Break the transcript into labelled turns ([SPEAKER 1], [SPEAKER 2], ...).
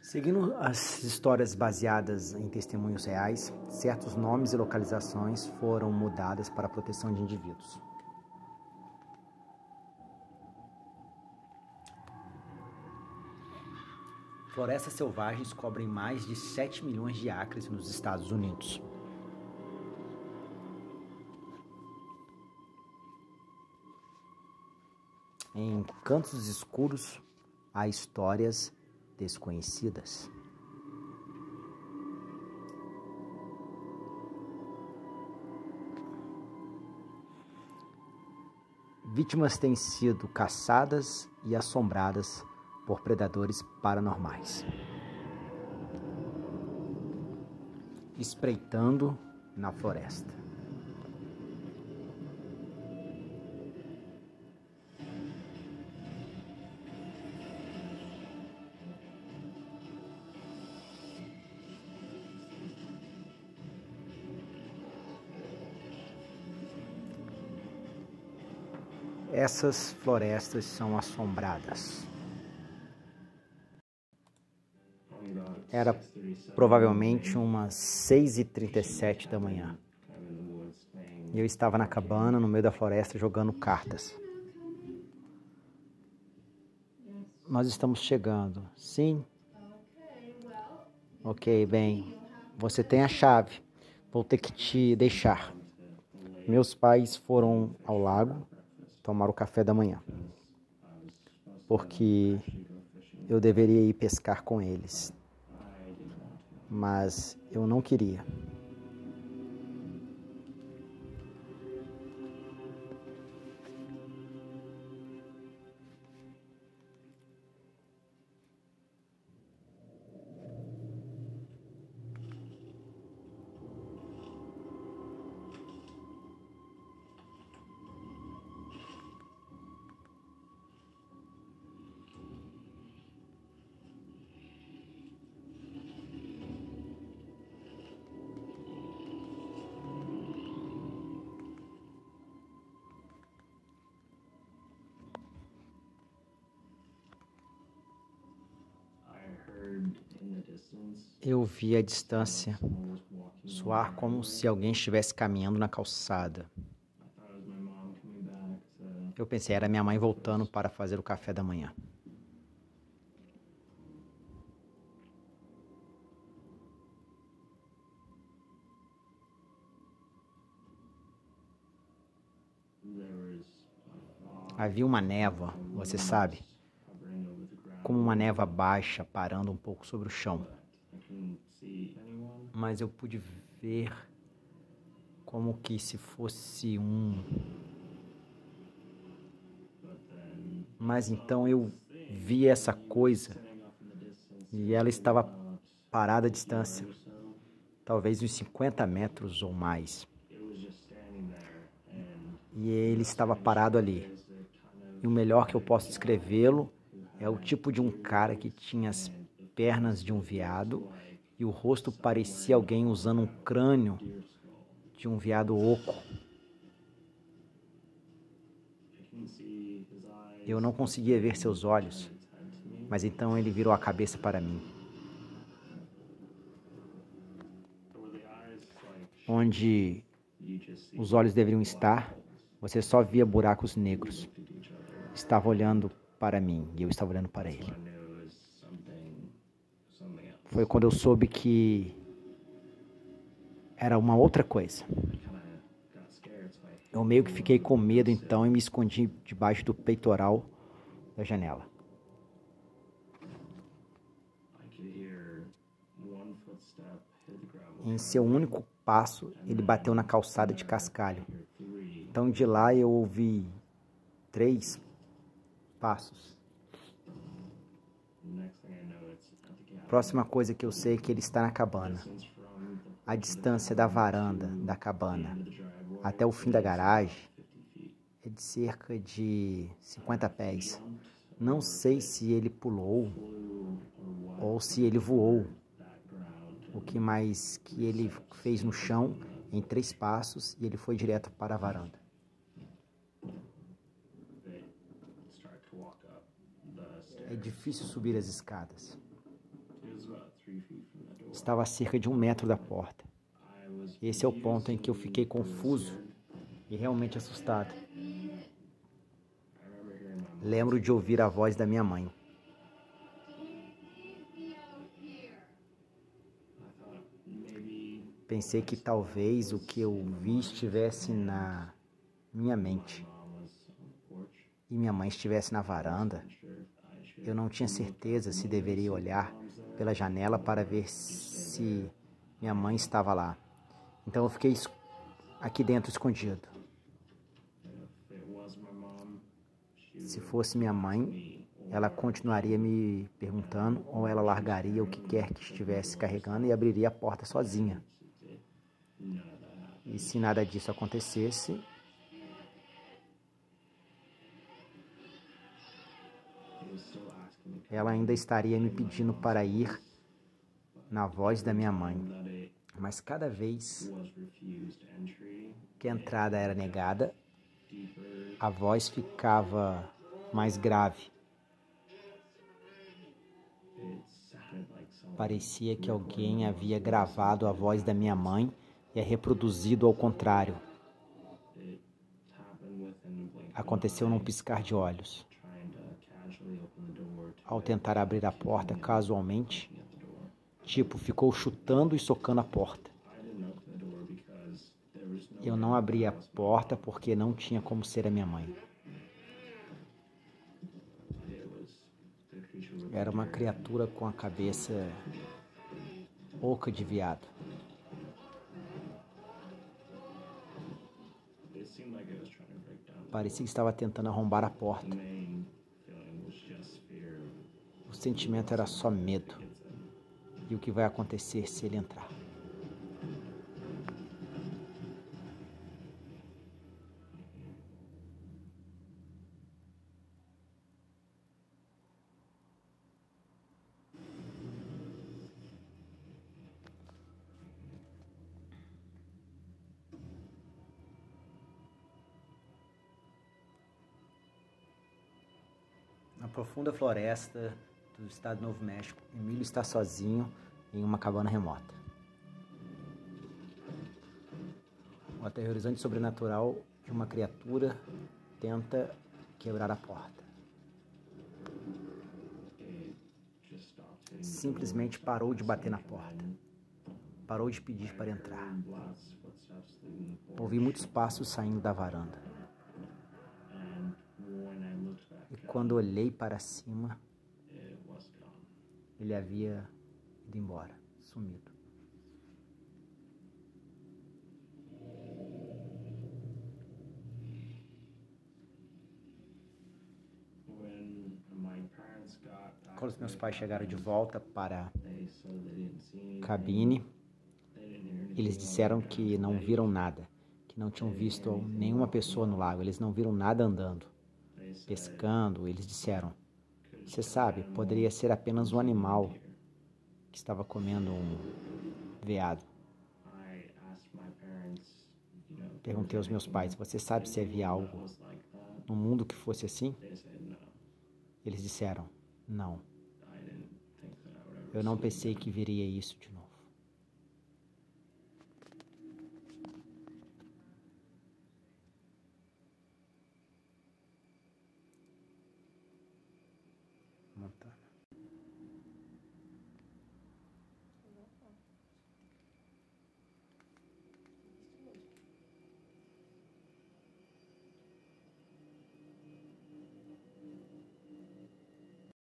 [SPEAKER 1] Seguindo as histórias baseadas em testemunhos reais, certos nomes e localizações foram mudadas para a proteção de indivíduos. Florestas selvagens cobrem mais de 7 milhões de acres nos Estados Unidos. Em cantos escuros há histórias desconhecidas. Vítimas têm sido caçadas e assombradas por predadores paranormais, espreitando na floresta. Essas florestas são assombradas. Era provavelmente umas 6h37 da manhã. E eu estava na cabana, no meio da floresta, jogando cartas. Nós estamos chegando. Sim? Ok, bem. Você tem a chave. Vou ter que te deixar. Meus pais foram ao lago tomar o café da manhã, porque eu deveria ir pescar com eles, mas eu não queria. Eu vi à distância soar como se alguém estivesse caminhando na calçada. Eu pensei, era minha mãe voltando para fazer o café da manhã. Havia uma névoa, você sabe, como uma névoa baixa parando um pouco sobre o chão. Mas eu pude ver como que se fosse Mas então eu vi essa coisa e ela estava parada à distância, talvez uns 50 metros ou mais. E ele estava parado ali. E o melhor que eu posso descrevê-lo é o tipo de um cara que tinha as pernas de um veado e o rosto parecia alguém usando um crânio de um veado oco. Eu não conseguia ver seus olhos, mas então ele virou a cabeça para mim. Onde os olhos deveriam estar, você só via buracos negros. Estava olhando para mim e eu estava olhando para ele. Foi quando eu soube que era uma outra coisa. Eu meio que fiquei com medo então e me escondi debaixo do peitoral da janela. Em seu único passo, ele bateu na calçada de cascalho. Então de lá eu ouvi 3 passos. Próxima coisa que eu sei é que ele está na cabana. A distância da varanda da cabana até o fim da garagem é de cerca de 50 pés. Não sei se ele pulou ou se ele voou. O que mais que ele fez no chão em 3 passos e ele foi direto para a varanda. É difícil subir as escadas. Estava a cerca de 1 metro da porta. Esse é o ponto em que eu fiquei confuso e realmente assustado. Lembro de ouvir a voz da minha mãe. Pensei que talvez o que eu vi estivesse na minha mente e minha mãe estivesse na varanda. Eu não tinha certeza se deveria olhar pela janela para ver se minha mãe estava lá. Então eu fiquei aqui dentro escondido. Se fosse minha mãe, ela continuaria me perguntando ou ela largaria o que quer que estivesse carregando e abriria a porta sozinha. E se nada disso acontecesse, ela ainda estaria me pedindo para ir na voz da minha mãe. Mas cada vez que a entrada era negada, a voz ficava mais grave. Parecia que alguém havia gravado a voz da minha mãe e a reproduzido ao contrário. Aconteceu num piscar de olhos. Ao tentar abrir a porta casualmente, ficou chutando e socando a porta. Eu não abri a porta porque não tinha como ser a minha mãe. Era uma criatura com a cabeça oca de viado. Parecia que estava tentando arrombar a porta. O sentimento era só medo. E o que vai acontecer se ele entrar? Na profunda floresta do estado de Novo México, Emílio está sozinho em uma cabana remota. O aterrorizante sobrenatural de uma criatura tenta quebrar a porta. Simplesmente parou de bater na porta. Parou de pedir para entrar. Ouvi muitos passos saindo da varanda. E quando olhei para cima, ele havia ido embora, sumido. Quando os meus pais chegaram de volta para a cabine, eles disseram que não viram nada, que não tinham visto nenhuma pessoa no lago, eles não viram nada andando, pescando. Eles disseram, você sabe, poderia ser apenas um animal que estava comendo um veado. Perguntei aos meus pais, você sabe se havia algo no mundo que fosse assim? Eles disseram, não. Eu não pensei que veria isso de novo. Montana.